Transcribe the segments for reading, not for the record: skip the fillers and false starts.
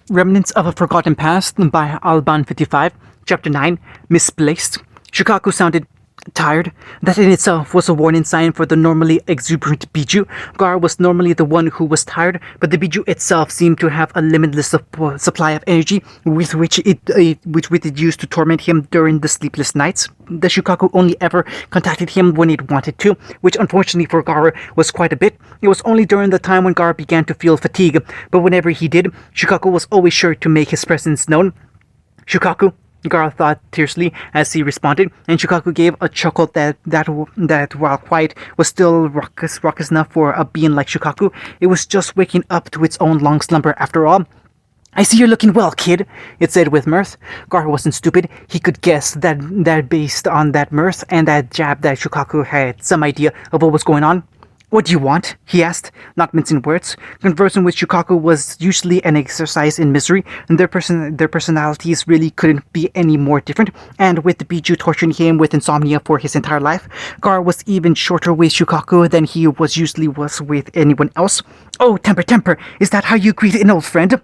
Remnants of a Forgotten Past by Alban 55, Chapter 9, Misplaced. Shukaku sounded tired. That in itself was a warning sign for the normally exuberant Biju. Gar was normally the one who was tired, but the Biju itself seemed to have a limitless supply of energy with which it used to torment him during the sleepless nights. The Shukaku only ever contacted him when it wanted to, which unfortunately for Gar was quite a bit. It was only during the time when Gar began to feel fatigue, but whenever he did, Shukaku was always sure to make his presence known. Shukaku, Gar thought tersely as he responded, and Shukaku gave a chuckle that while quiet, was still raucous enough for a being like Shukaku. It was just waking up to its own long slumber after all. "I see you're looking well, kid," it said with mirth. Gar wasn't stupid. He could guess that based on that mirth and that jab that Shukaku had some idea of what was going on. "What do you want?" he asked, not mincing words. Conversing with Shukaku was usually an exercise in misery, and their personalities really couldn't be any more different, and with the Biju torturing him with insomnia for his entire life, Gar was even shorter with Shukaku than he usually was with anyone else. "Oh, temper, is that how you greet an old friend?"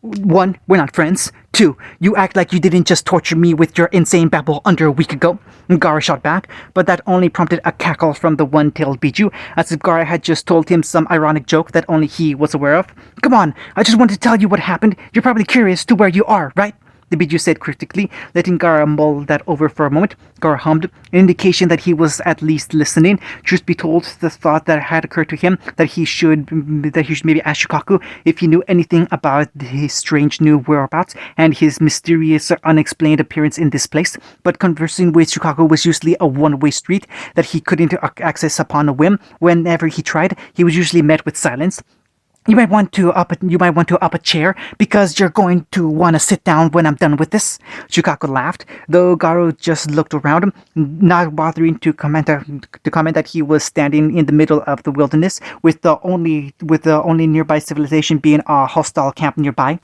"1, we're not friends. 2, you act like you didn't just torture me with your insane babble under a week ago," Gara shot back, but that only prompted a cackle from the one-tailed Biju, as if Gara had just told him some ironic joke that only he was aware of. "Come on, I just wanted to tell you what happened. You're probably curious to where you are, right?" the Biju said critically, letting Gara mull that over for a moment. Gara hummed, an indication that he was at least listening. Truth be told, the thought that had occurred to him that he should maybe ask Shukaku if he knew anything about his strange new whereabouts and his mysterious unexplained appearance in this place. But conversing with Shukaku was usually a one-way street that he couldn't access upon a whim. Whenever he tried, he was usually met with silence. You might want to up a chair because you're going to want to sit down when I'm done with this." Shukaku laughed, though Garu just looked around him, not bothering to comment that he was standing in the middle of the wilderness, with the only nearby civilization being a hostile camp nearby.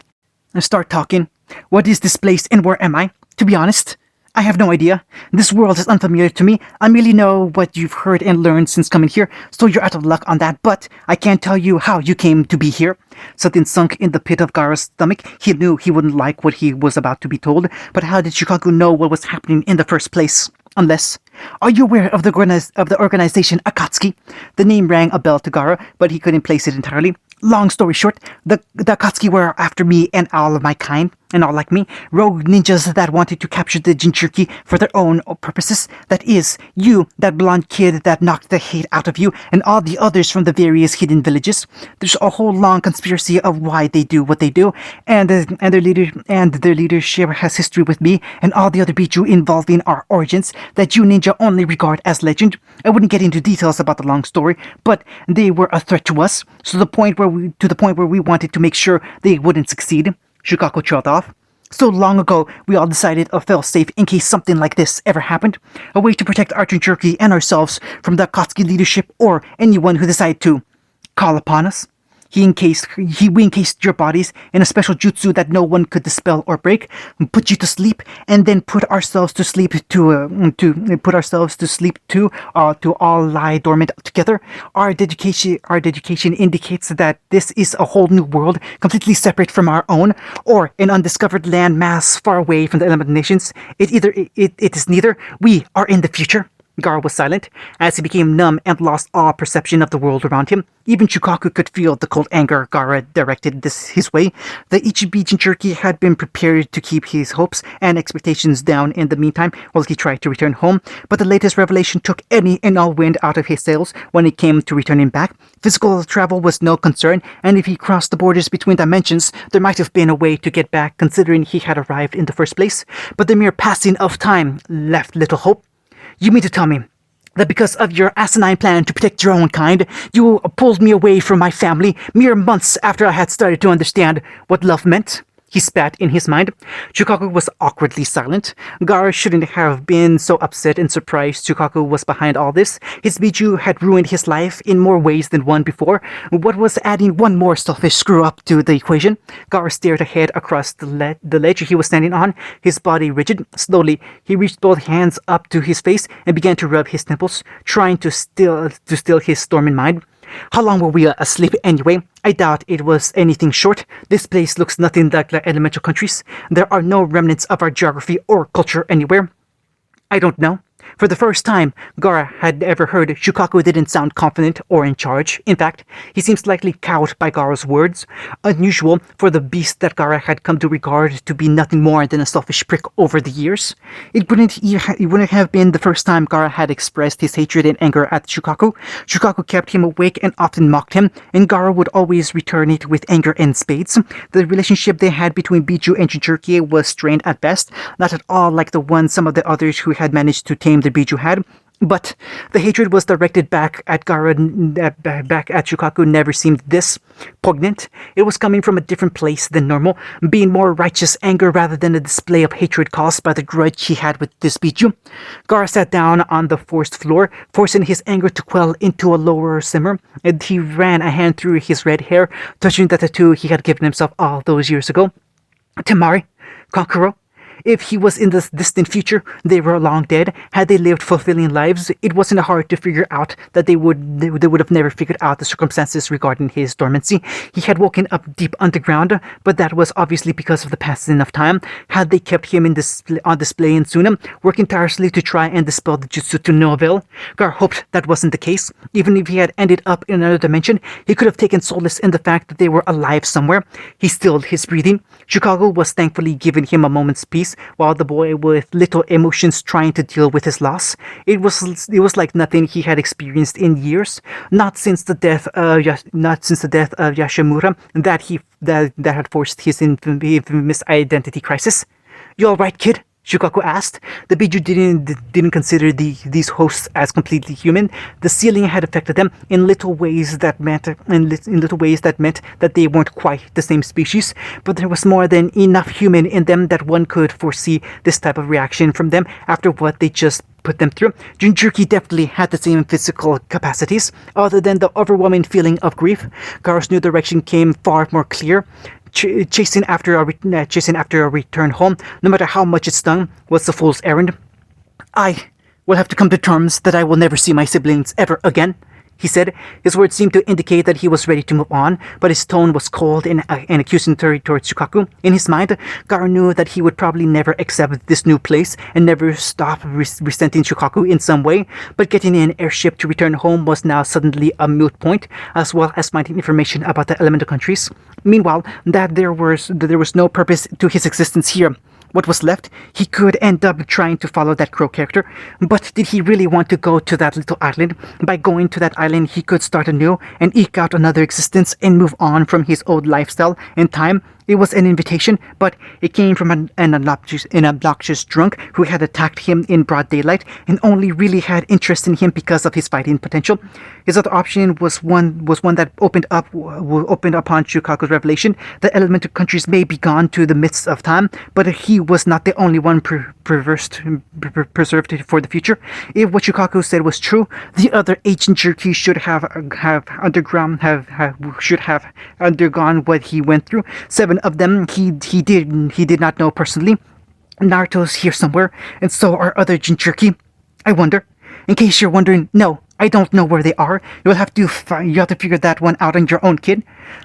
"Start talking. What is this place and where am I? To be honest, I have no idea. This world is unfamiliar to me. I merely know what you've heard and learned since coming here, so you're out of luck on that, but I can't tell you how you came to be here." Something sunk in the pit of Gara's stomach. He knew he wouldn't like what he was about to be told, but how did Shukaku know what was happening in the first place? Unless... "Are you aware of the organization Akatsuki?" The name rang a bell to Gara, but he couldn't place it entirely. "Long story short, the Akatsuki were after me and all of my kind, and all like me, rogue ninjas that wanted to capture the jinchuriki for their own purposes. That is, you, that blonde kid that knocked the hate out of you, and all the others from the various hidden villages. There's a whole long conspiracy of why they do what they do, and their leadership has history with me and all the other Biju involving our origins that you ninja only regard as legend. I wouldn't get into details about the long story, but they were a threat to us, to the point where we wanted to make sure they wouldn't succeed." Shukaku trailed off. "So long ago, we all decided a failsafe in case something like this ever happened. A way to protect our jinchuriki and ourselves from the Akatsuki leadership or anyone who decided to call upon us. We encased your bodies in a special jutsu that no one could dispel or break, put you to sleep, and then put ourselves to sleep to all lie dormant together. Our dedication indicates that this is a whole new world, completely separate from our own, or an undiscovered land mass far away from the element nations. It is neither. We are in the future." Gar was silent, as he became numb and lost all perception of the world around him. Even Shukaku could feel the cold anger Gara directed his way. The Ichibi Jinchuriki had been prepared to keep his hopes and expectations down in the meantime while he tried to return home, but the latest revelation took any and all wind out of his sails when it came to returning back. Physical travel was no concern, and if he crossed the borders between dimensions, there might have been a way to get back considering he had arrived in the first place, but the mere passing of time left little hope. "You mean to tell me that because of your asinine plan to protect your own kind, you pulled me away from my family mere months after I had started to understand what love meant?" he spat in his mind. Shukaku was awkwardly silent. Gar shouldn't have been so upset and surprised Shukaku was behind all this. His Biju had ruined his life in more ways than one before. What was adding one more selfish screw-up to the equation? Gar stared ahead across the ledge he was standing on, his body rigid. Slowly, he reached both hands up to his face and began to rub his temples, trying to still his storming mind. How long were we asleep anyway? I doubt it was anything short. This place looks nothing like the elemental countries. There are no remnants of our geography or culture anywhere. I don't know. For the first time Gaara had ever heard, Shukaku didn't sound confident or in charge. In fact, he seemed slightly cowed by Gaara's words, unusual for the beast that Gaara had come to regard to be nothing more than a selfish prick over the years. It wouldn't have been the first time Gaara had expressed his hatred and anger at Shukaku. Shukaku kept him awake and often mocked him, and Gaara would always return it with anger and spades. The relationship they had between Biju and Jinchuriki was strained at best, not at all like the one some of the others who had managed to tame the Biju had, but the hatred was directed back at Gaara, back at Shukaku never seemed this poignant. It was coming from a different place than normal, being more righteous anger rather than a display of hatred caused by the grudge he had with this Biju. Gaara sat down on the forced floor, forcing his anger to quell into a lower simmer, and he ran a hand through his red hair, touching the tattoo he had given himself all those years ago. Tamari, Kankuro. If he was in the distant future, they were long dead. Had they lived fulfilling lives, it wasn't hard to figure out that they would have never figured out the circumstances regarding his dormancy. He had woken up deep underground, but that was obviously because of the passing of time. Had they kept him on display in Sunam, working tirelessly to try and dispel the jutsu to no avail? Gar hoped that wasn't the case. Even if he had ended up in another dimension, he could have taken solace in the fact that they were alive somewhere. He stilled his breathing. Chicago was thankfully giving him a moment's peace, while the boy with little emotions trying to deal with his loss. It was like nothing he had experienced in years, not since the death of Yashimura that had forced his infamous identity crisis. "You all right, kid?" Shukaku asked. The Biju didn't consider these hosts as completely human. The ceiling had affected them in little ways that meant that they weren't quite the same species, but there was more than enough human in them that one could foresee this type of reaction from them after what they just put them through. Jinchuriki definitely had the same physical capacities. Other than the overwhelming feeling of grief, Gaara's new direction came far more clear. Chasing after a return home, no matter how much it stung, was the fool's errand. "I will have to come to terms that I will never see my siblings ever again," he said. His words seemed to indicate that he was ready to move on, but his tone was cold and accusatory towards Shukaku. In his mind, Gaara knew that he would probably never accept this new place and never stop resenting Shukaku in some way, but getting an airship to return home was now suddenly a moot point, as well as finding information about the elemental countries. Meanwhile, that there was no purpose to his existence here. What was left, he could end up trying to follow that crow character. But did he really want to go to that little island? By going to that island, he could start anew and eke out another existence and move on from his old lifestyle and time. It was an invitation, but it came from an obnoxious drunk who had attacked him in broad daylight and only really had interest in him because of his fighting potential. His other option was one that opened upon Shukaku's revelation. The elemental countries may be gone to the midst of time, but he was not the only one preserved for the future. If what Shukaku said was true, the other ancient jinchuriki should have undergone what he went through. 7 of them he did not know personally. Naruto's here somewhere, and so are other jinchuriki. I wonder. In case you're wondering, no, I don't know where they are. You have to figure that one out on your own, kid.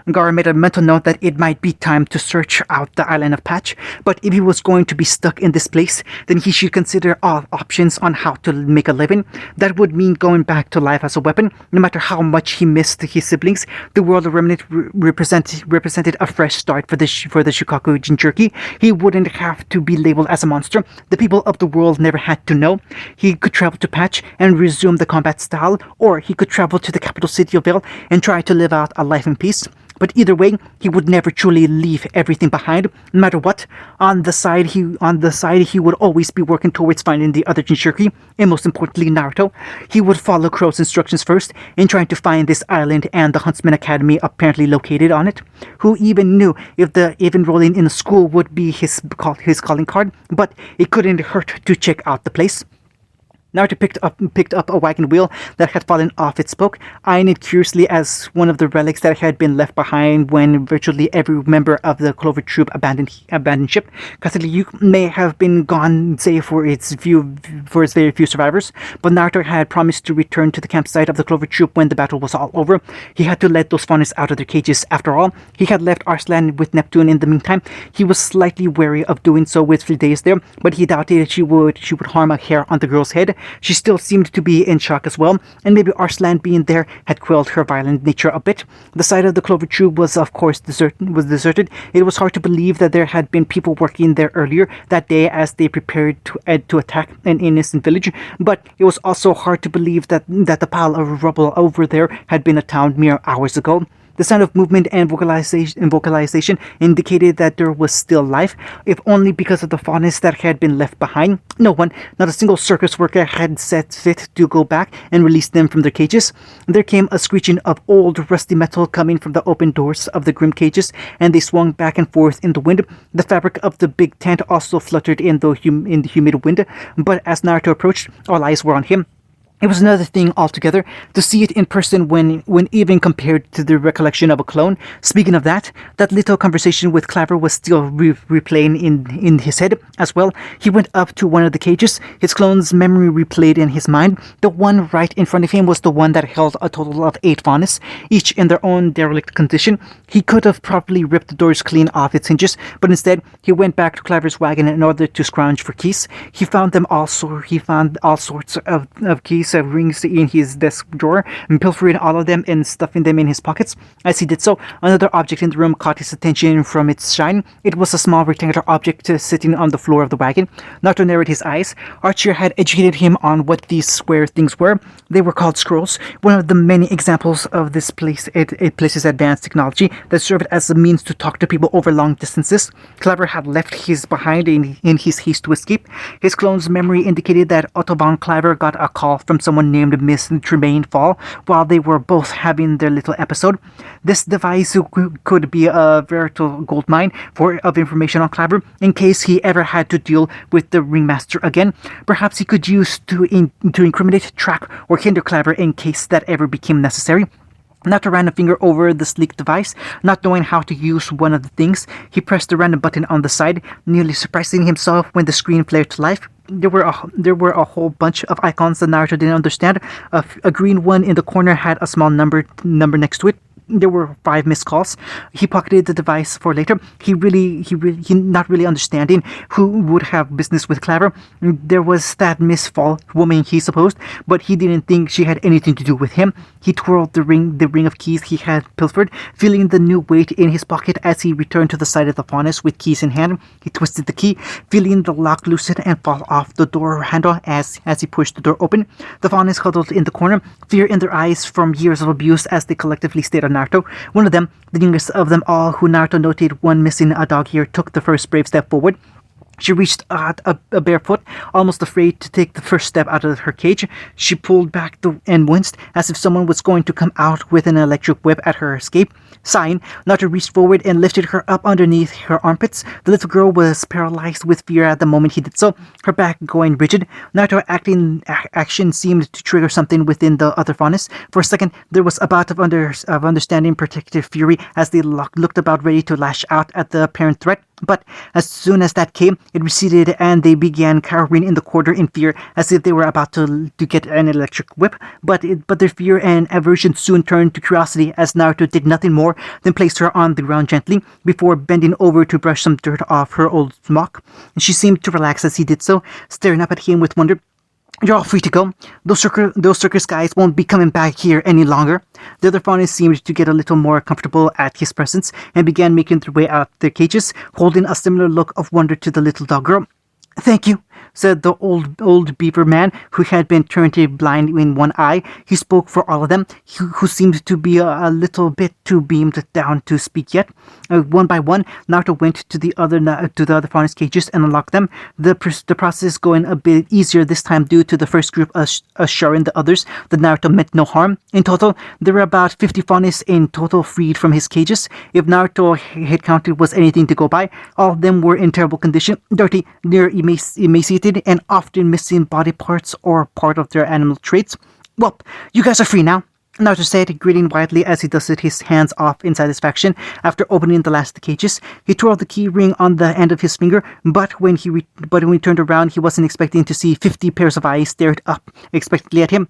Gaara made a mental note that it might be time to search out the island of Patch, but if he was going to be stuck in this place, then he should consider all options on how to make a living. That would mean going back to life as a weapon. No matter how much he missed his siblings, the world of Remnant represented a fresh start for the Shukaku Jinchuriki. He wouldn't have to be labeled as a monster. The people of the world never had to know. He could travel to Patch and resume the combat style, or he could travel to the capital city of Vale and try to live out a life in peace. But either way, he would never truly leave everything behind. No matter what, on the side he would always be working towards finding the other Jinchuriki, and most importantly Naruto. He would follow Crow's instructions first in trying to find this island and the Huntsman Academy apparently located on it. Who even knew if enrolling in a school would be his calling card, but it couldn't hurt to check out the place. Naruto picked up a wagon wheel that had fallen off its spoke, eyeing it curiously as one of the relics that had been left behind when virtually every member of the Clover Troop abandoned ship. Kaselyuk may have been gone, save for its very few survivors, but Naruto had promised to return to the campsite of the Clover Troop when the battle was all over. He had to let those faunus out of their cages. After all, he had left Arslan with Neptune in the meantime. He was slightly wary of doing so with 3 days there, but he doubted she would harm a hair on the girl's head. She still seemed to be in shock as well, and maybe Arslan being there had quelled her violent nature a bit. The site of the Clover Troop was of course deserted. It was hard to believe that there had been people working there earlier that day as they prepared to attack an innocent village, but it was also hard to believe that the pile of rubble over there had been a town mere hours ago. The sound of movement and vocalization indicated that there was still life, if only because of the faunus that had been left behind. No one, not a single circus worker, had set fit to go back and release them from their cages. There came a screeching of old rusty metal coming from the open doors of the grim cages, and they swung back and forth in the wind. The fabric of the big tent also fluttered in the humid wind, but as Naruto approached, all eyes were on him. It was another thing altogether to see it in person when even compared to the recollection of a clone. Speaking of that little conversation with Claver was still replaying in his head as well. He went up to one of the cages. His clone's memory replayed in his mind. The one right in front of him was the one that held a total of 8 faunus, each in their own derelict condition. He could have probably ripped the doors clean off its hinges, but instead he went back to Claver's wagon in order to scrounge for keys. He found all sorts of keys, rings in his desk drawer, and pilfering all of them and stuffing them in his pockets. As he did so, another object in the room caught his attention from its shine. It was a small rectangular object sitting on the floor of the wagon. Naruto narrowed his eyes. Archer had educated him on what these square things were. They were called scrolls, one of the many examples of this place's advanced technology that served as a means to talk to people over long distances. Clever had left his behind in his haste to escape. His clone's memory indicated that Otto von Clever got a call from someone named Miss Tremaine Fall while they were both having their little episode. This device could be a veritable goldmine of information on Clever in case he ever had to deal with the ringmaster again. Perhaps he could use to incriminate, track, or hinder Clever in case that ever became necessary. Naruto ran a finger over the sleek device, not knowing how to use one of the things. He pressed the random button on the side, nearly surprising himself when the screen flared to life. There were a whole bunch of icons that Naruto didn't understand. A green one in the corner had a small number next to it. There were 5 missed calls. He pocketed the device for later. He not really understanding who would have business with Clever. There was that Miss Fall woman, he supposed, but he didn't think she had anything to do with him. He twirled the ring of keys he had pilfered, feeling the new weight in his pocket as he returned to the side of the faunus with keys in hand. He twisted the key, feeling the lock loosen and fall off the door handle as he pushed the door open. The faunus huddled in the corner, fear in their eyes from years of abuse as they collectively stared at Naruto. One of them, the youngest of them all, who Naruto noted one missing a dog ear, took the first brave step forward. She reached out a barefoot, almost afraid to take the first step out of her cage. She pulled back and winced as if someone was going to come out with an electric whip at her escape. Sighing, Naruto reached forward and lifted her up underneath her armpits. The little girl was paralyzed with fear at the moment he did so, her back going rigid. Naruto's action seemed to trigger something within the other faunus. For a second, there was a bout of understanding protective fury as they looked about ready to lash out at the apparent threat. But as soon as that came, it receded and they began cowering in the corner in fear as if they were about to get an electric whip. But their fear and aversion soon turned to curiosity as Naruto did nothing more than place her on the ground gently before bending over to brush some dirt off her old smock. And she seemed to relax as he did so, staring up at him with wonder. "You're all free to go. Those circus guys won't be coming back here any longer." The other faunus seemed to get a little more comfortable at his presence and began making their way out their cages, holding a similar look of wonder to the little dog girl. "Thank you," said the old beaver man who had been turned blind in one eye. He spoke for all of them, who seemed to be a little bit too beamed down to speak yet. One by one, Naruto went to the other faunus cages and unlocked them. The process going a bit easier this time due to the first group assuring the others that Naruto meant no harm. In total, there were about 50 faunus in total freed from his cages. If Naruto head counted was anything to go by, all of them were in terrible condition, dirty, near emaciated, mutilated and often missing body parts or part of their animal traits. Well, you guys are free now, Naruto said, grinning widely as he dusted his hands off in satisfaction after opening the last cages. He twirled the key ring on the end of his finger, but when he turned around, he wasn't expecting to see 50 pairs of eyes stared up expectantly at him.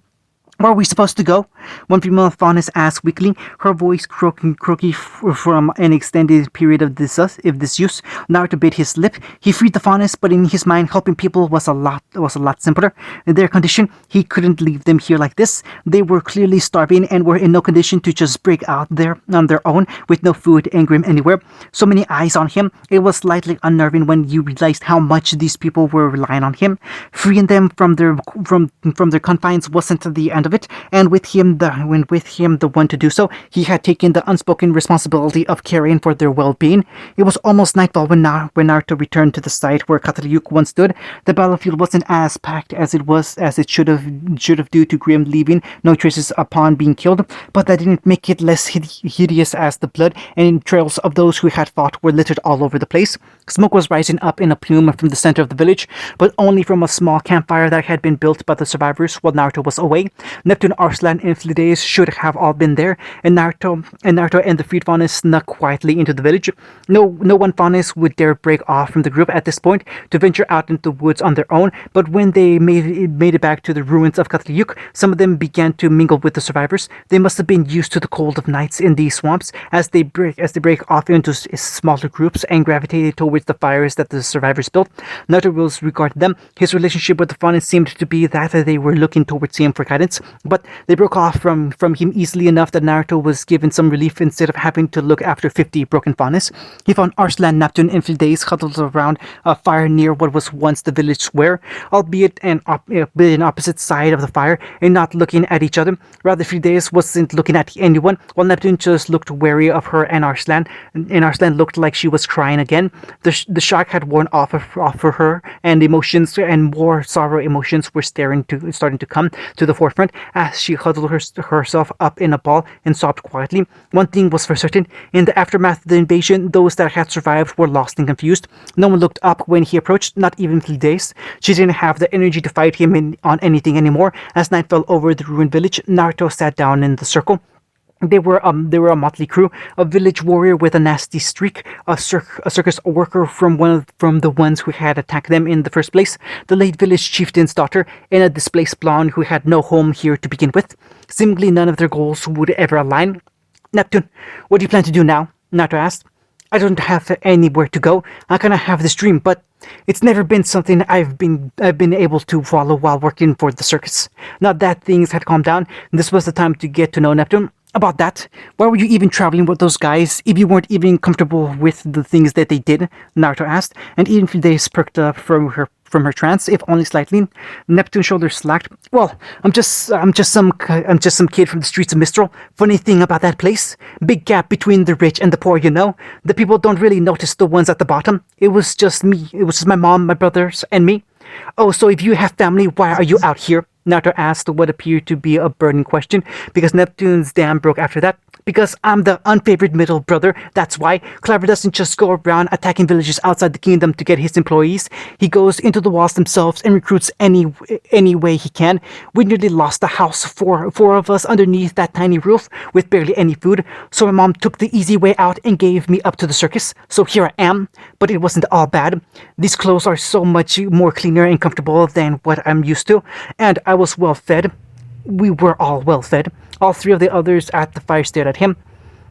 Where are we supposed to go? One female fauness asked weakly, her voice croaky from an extended period of disuse. Naruto bit his lip. He freed the fauness, but in his mind, helping people was a lot simpler. In their condition, he couldn't leave them here like this. They were clearly starving and were in no condition to just break out there on their own with no food and grim anywhere. So many eyes on him. It was slightly unnerving when you realized how much these people were relying on him. Freeing them from their confines wasn't the end of it, and with him the one to do so, he had taken the unspoken responsibility of caring for their well-being. It was almost nightfall when Naruto returned to the site where Kataryuki once stood. The battlefield wasn't as packed as it should have due to Grim leaving no traces upon being killed, but that didn't make it less hideous, as the blood and entrails of those who had fought were littered all over the place. Smoke was rising up in a plume from the center of the village, but only from a small campfire that had been built by the survivors while Naruto was away. Neptune, Arslan, and Flides should have all been there, and Naruto and the freed fauness snuck quietly into the village. No one fauness would dare break off from the group at this point to venture out into the woods on their own, but when they made it back to the ruins of Kataryuki, some of them began to mingle with the survivors. They must have been used to the cold of nights in these swamps as they break off into smaller groups and gravitated towards the fires that the survivors built. Naruto regarded them. His relationship with the fauness seemed to be that they were looking towards him for guidance, but they broke off from him easily enough that Naruto was given some relief instead of having to look after 50 broken fauness. He found Arslan, Neptune, and Flides huddled around a fire near what was once the village square, albeit an opposite side of the fire and not looking at each other. Rather, Flides wasn't looking at anyone, while Neptune just looked wary of her, and Arslan looked like she was crying again. The shock had worn off of her, and emotions and more sorrow emotions were starting to come to the forefront as she huddled herself up in a ball and sobbed quietly. One thing was for certain: in the aftermath of the invasion, those that had survived were lost and confused. No one looked up when he approached, not even Flides. She didn't have the energy to fight him on anything anymore. As night fell over the ruined village, Naruto sat down in the circle. They were a motley crew: a village warrior with a nasty streak, a circus worker from the ones who had attacked them in the first place, the late village chieftain's daughter, and a displaced blonde who had no home here to begin with. Seemingly none of their goals would ever align. Neptune, what do you plan to do now? Naruto asked. I don't have anywhere to go. I kind of have this dream, but it's never been something I've been able to follow while working for the circus. Not that things had calmed down. This was the time to get to know Neptune. About that, why were you even traveling with those guys if you weren't even comfortable with the things that they did? Naruto asked, and even Flides perked up from her trance, if only slightly. Neptune's shoulders slacked. Well, I'm just some kid from the streets of Mistral. Funny thing about that place, big gap between the rich and the poor. The people don't really notice the ones at the bottom. It was just me. It was just my mom, my brothers, and me. Oh, so if you have family, why are you out here? Naruto asked what appeared to be a burning question, because Neptune's dam broke after that. Because I'm the unfavored middle brother, that's why. Clever doesn't just go around attacking villages outside the kingdom to get his employees. He goes into the walls themselves and recruits any way he can. We nearly lost the house, four of us underneath that tiny roof with barely any food. So my mom took the easy way out and gave me up to the circus. So here I am. But it wasn't all bad. These clothes are so much more cleaner and comfortable than what I'm used to. And I was well fed. We were all well fed. All three of the others at the fire stared at him.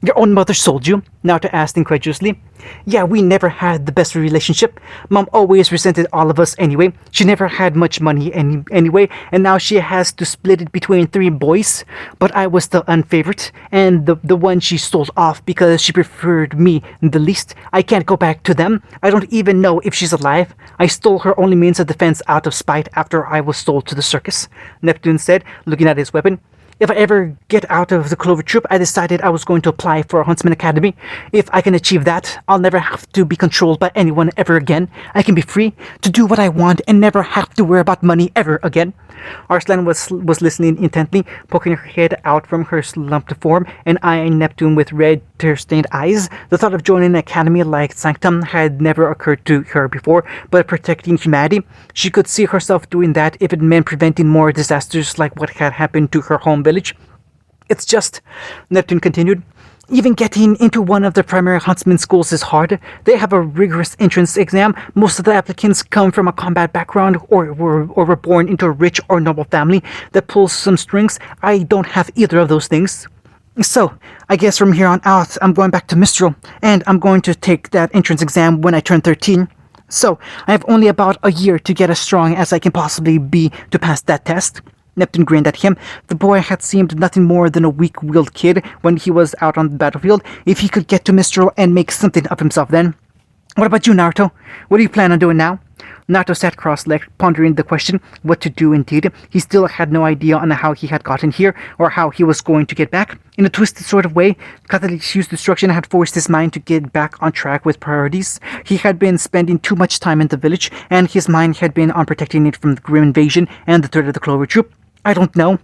Your own mother sold you? Naruto asked incredulously. Yeah, we never had the best relationship. Mom always resented all of us anyway. She never had much money anyway, and now she has to split it between 3 boys. But I was the unfavorite, and the one she sold off because she preferred me the least. I can't go back to them. I don't even know if she's alive. I stole her only means of defense out of spite after I was sold to the circus, Neptune said, looking at his weapon. If I ever get out of the Clover Troop, I decided I was going to apply for a Huntsman Academy. If I can achieve that, I'll never have to be controlled by anyone ever again. I can be free to do what I want and never have to worry about money ever again. Arslan was listening intently, poking her head out from her slumped form and eyeing Neptune with red, tear-stained eyes. The thought of joining an academy like Sanctum had never occurred to her before, but protecting humanity, she could see herself doing that if it meant preventing more disasters like what had happened to her home village. It's just, Neptune continued, even getting into one of the primary huntsman schools is hard. They have a rigorous entrance exam. Most of the applicants come from a combat background or were born into a rich or noble family that pulls some strings. I don't have either of those things. So, I guess from here on out, I'm going back to Mistral, and I'm going to take that entrance exam when I turn 13. So, I have only about a year to get as strong as I can possibly be to pass that test. Neptune grinned at him. The boy had seemed nothing more than a weak-willed kid when he was out on the battlefield. If he could get to Mistral and make something of himself then. What about you, Naruto? What do you plan on doing now? Naruto sat cross-legged, pondering the question, what to do indeed. He still had no idea on how he had gotten here, or how he was going to get back. In a twisted sort of way, Catalyx's destruction had forced his mind to get back on track with priorities. He had been spending too much time in the village, and his mind had been on protecting it from the grim invasion and the threat of the Clover Troop. I don't know.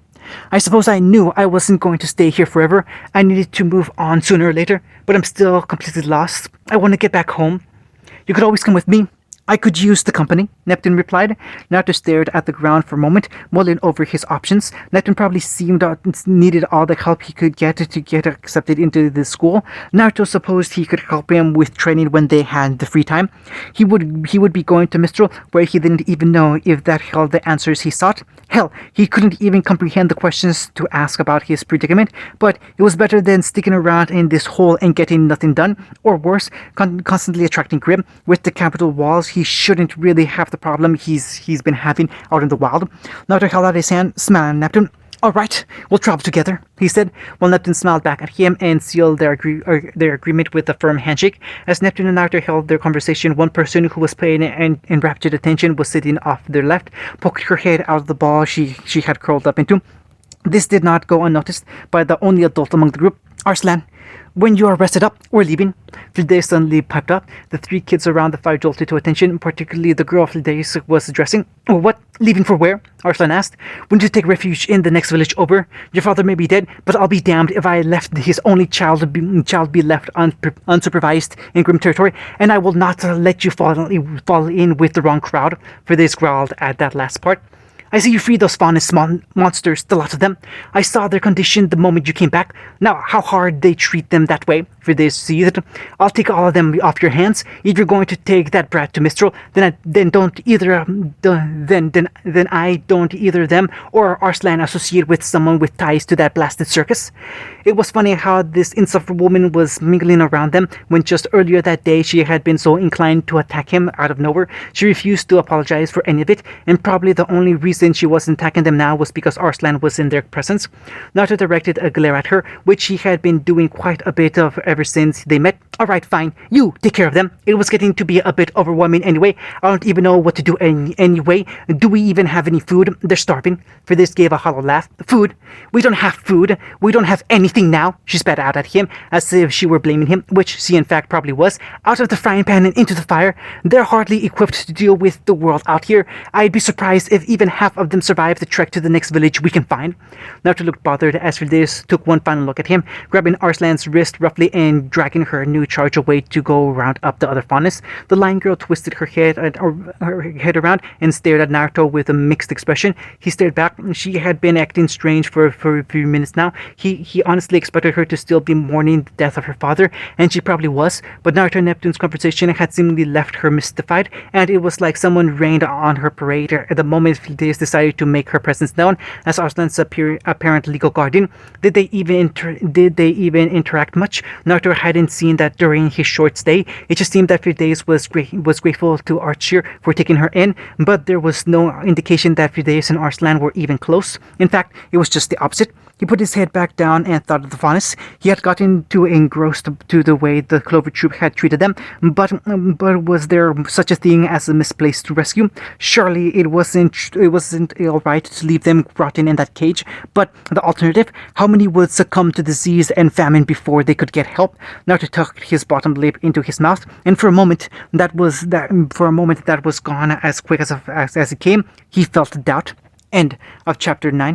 I suppose I knew I wasn't going to stay here forever. I needed to move on sooner or later, but I'm still completely lost. I want to get back home. You could always come with me. I could use the company, Neptune replied. Naruto stared at the ground for a moment, mulling over his options. Neptune probably seemed needed all the help he could get to get accepted into the school. Naruto supposed he could help him with training when they had the free time. He would be going to Mistral, where he didn't even know if that held the answers he sought. Hell, he couldn't even comprehend the questions to ask about his predicament, but it was better than sticking around in this hole and getting nothing done, or worse, constantly attracting Grim. With the capital walls, he shouldn't really have the problem he's been having out in the wild. Naruto held out his hand, smiling at Neptune. All right, we'll travel together, he said, while Neptune smiled back at him and sealed their agreement with a firm handshake. As Neptune and Naruto held their conversation, one person who was paying enraptured attention was sitting off their left, poking her head out of the ball she had curled up into. This did not go unnoticed by the only adult among the group, Arslan. When you are rested up, we're leaving. Flidais suddenly piped up. The three kids around the fire jolted to attention, particularly the girl Flidais was addressing. Oh, what? Leaving for where? Arslan asked. We need to take refuge in the next village over. Your father may be dead, but I'll be damned if I left his only child be left unsupervised in grim territory, and I will not let you fall in with the wrong crowd. Flidais growled at that last part. I see you freed those faunus monsters, the lot of them. I saw their condition the moment you came back. Now, how hard they treat them that way, for they see it. I'll take all of them off your hands. If you're going to take that brat to Mistral, then don't either them or Arslan associate with someone with ties to that blasted circus. It was funny how this insufferable woman was mingling around them when just earlier that day she had been so inclined to attack him out of nowhere. She refused to apologize for any of it, and probably the only reason she wasn't attacking them now was because Arslan was in their presence. Naruto directed a glare at her, which he had been doing quite a bit of ever since they met. Alright, fine. You take care of them. It was getting to be a bit overwhelming anyway. I don't even know what to do anyway. Do we even have any food? They're starving. Flidais gave a hollow laugh. Food? We don't have food. We don't have anything now. She spat out at him as if she were blaming him, which she in fact probably was. Out of the frying pan and into the fire. They're hardly equipped to deal with the world out here. I'd be surprised if even half of them survive the trek to the next village we can find. Naruto looked bothered as Flidais took one final look at him, grabbing Arslan's wrist roughly and dragging her new charge away to go round up the other faunus. The lion girl twisted her head around and stared at Naruto with a mixed expression. He stared back. She had been acting strange for a few minutes now. He honestly expected her to still be mourning the death of her father, and she probably was, but Naruto and Neptune's conversation had seemingly left her mystified, and it was like someone rained on her parade at the moment Flidais decided to make her presence known as Arslan's apparent legal guardian. Did they even interact much? Naruto hadn't seen that during his short stay. It just seemed that Flidais was grateful to Archer for taking her in, but there was no indication that Flidais and Arslan were even close. In fact, it was just the opposite. He put his head back down and thought of the faunus. He had gotten too engrossed to the way the Clover Troop had treated them, but was there such a thing as a misplaced rescue? Surely it wasn't all right to leave them rotting in that cage. But the alternative, how many would succumb to disease and famine before they could get help? Naruto tucked his bottom lip into his mouth, and for a moment that was gone as quick as it came. He felt doubt. End of chapter 9.